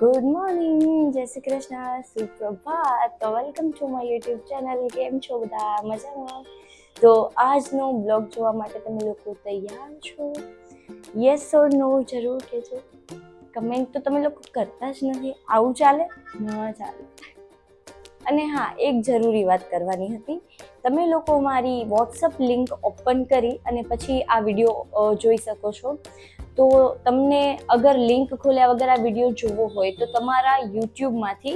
Good morning, જય શ્રી કૃષ્ણ, સુપ્રભાત. તો welcome to my YouTube channel. કેમ છો બધા? મજામાં? તો આજનો બ્લોગ જોવા માટે તમે લોકો તૈયાર છો? યસ ઓર નો જરૂર કહેજો. કમેન્ટ તો તમે લોકો કરતા જ નથી. આવું ચાલે? ન ચાલે. અને હા, એક જરૂરી વાત કરવાની હતી. તમે લોકો મારી વોટ્સઅપ લિંક ઓપન કરી અને પછી આ વિડીયો જોઈ શકો છો. તો તમને અગર લિંક ખોલ્યા વગર આ વિડીયો જોવો હોય તો તમારા યુટ્યુબમાંથી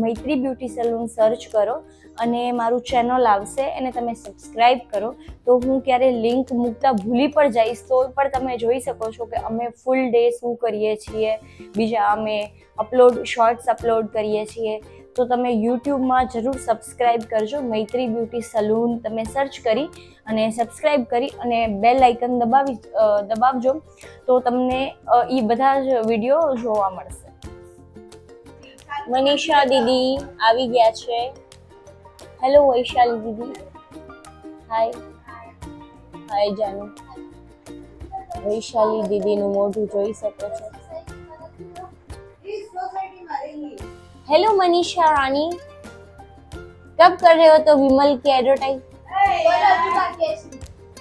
મૈત્રી બ્યુટી સલૂન સર્ચ કરો અને મારું ચેનલ આવશે એને તમે સબસ્ક્રાઈબ કરો. તો હું ક્યારે લિંક મૂકતા ભૂલી પણ જઈશ તો પણ તમે જોઈ શકો છો કે અમે ફૂલ ડે શું કરીએ છીએ. બીજા અમે શોર્ટ્સ અપલોડ કરીએ છીએ. તો તમે યુટ્યુબમાં જરૂર સબસ્ક્રાઈબ કરજો. મૈત્રી બ્યુટી સલૂન તમે સર્ચ કરી અને સબસ્ક્રાઈબ કરી અને બેલ આઇકન દબાવજો તો તમને એ બધા જ વિડીયો જોવા મળશે. મનીષા દીદી આવી ગયા છે. હેલો વૈશાલી દીદી. હાય હાય જાનુ. વૈશાલી દીદીનું મોઢું જોઈ શકો છો. हेलो मनीषा रानी, कब कर रहे हो तो विमल की एडवर्टाइज?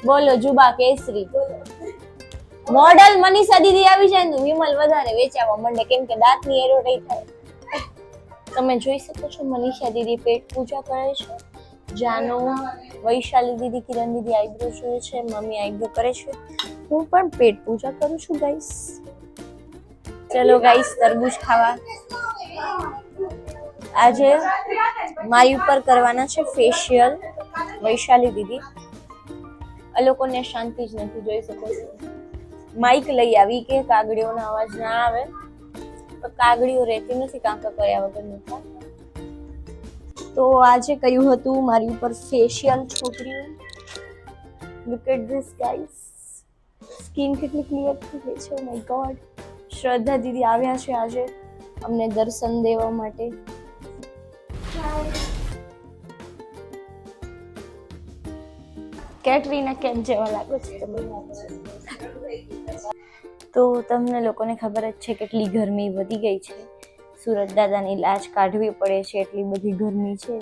बोलो जुबा केसरी मॉडल मनीषा दीदी આવી જાય તો વિમલ વધારે વેચાવા માંડે કેમ કે દાંતની એડવર્ટાઇઝ થાય. તમે જોઈ શકો છો મનીષા દીદી પેટ પૂજા કરે છે. જાનો, વૈશાલી દીદી, કિરણ દીદી આઈબ્રો જોવે છે. મમ્મી આઈબ્રો કરે છે. હું પણ પેટ પૂજા કરું છું ગાઈસ. ચલો ગાઈસ તરબૂચ ખાવા. આજે મારી ઉપર કરવાના છે ફેશિયલ વૈશાલી દીદી. આ લોકોને શાંતિ જ નથી, જોઈ શકો છો. માઇક લઈ આવી કે કાગડીઓનો અવાજ ના આવે, તો કાગડીઓ રહેતી નથી કાંકા કર્યા વગર. તો આજે કહ્યું હતું મારી ઉપર ફેશિયલ છોકરીઓ. Look at this guys. Skin કેટલી ક્લિયર થઈ ગઈ છે. Oh my god. શ્રદ્ધા દીદી આવ્યા છે આજે અમને દર્શન દેવા માટે. કેટરીના કેમ જેવા લાગો છો તમે? તો તમને લોકોને ખબર જ છે કેટલી ગરમી વધી ગઈ છે. સુરત દાદાની લાજ કાઢવી પડે છે, એટલી બધી ગરમી છે.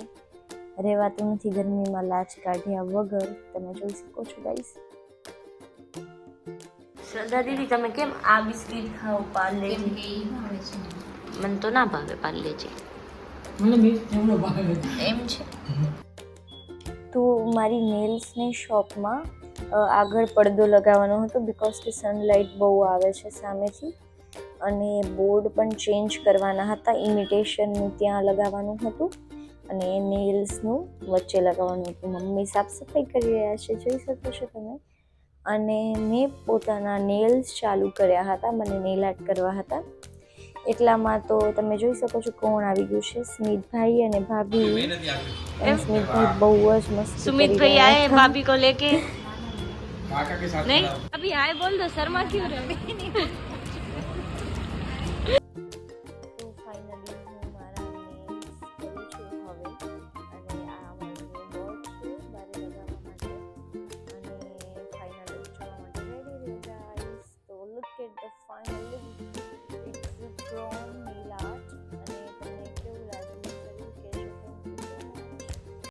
રહેવાતું નથી ગરમીમાં લાજ કાઢ્યા વગર. તમે જોઈ શકો છો ગાઈસ. શ્રદ્ધા દીદી તમે કેમ આ બિસ્કિટ ખાઓ પાર્લેજી? મને તો ના ભાવે પાર્લેજી. મને બી એમનો ભાવે એમ છે. તો મારી નેલ્સની શોપમાં આગળ પડદો લગાવવાનો હતો બીકોઝ કે સનલાઇટ બહુ આવે છે સામેથી, અને બોર્ડ પણ ચેન્જ કરવાના હતા. ઇમિટેશનનું ત્યાં લગાવવાનું હતું અને નેલ્સનું વચ્ચે લગાવવાનું હતું. મમ્મી સાફ સફાઈ કરી રહ્યા છે, જોઈ શકો છો તમે. અને મેં પોતાના નેલ્સ ચાલુ કર્યા હતા, મને નેલ આર્ટ કરવા હતા. એટલામાં તો તમે જોઈ શકો છો કોણ આવી ગયું છે. સ્મિતભાઈ અને ભાભી. સ્મિતભાઈ બહુ જ મસ્ત. સુમિતભાઈ આए भाभी को लेके. काका के साथ नहीं अभी आए बोल दो, शर्मा क्यों रहे?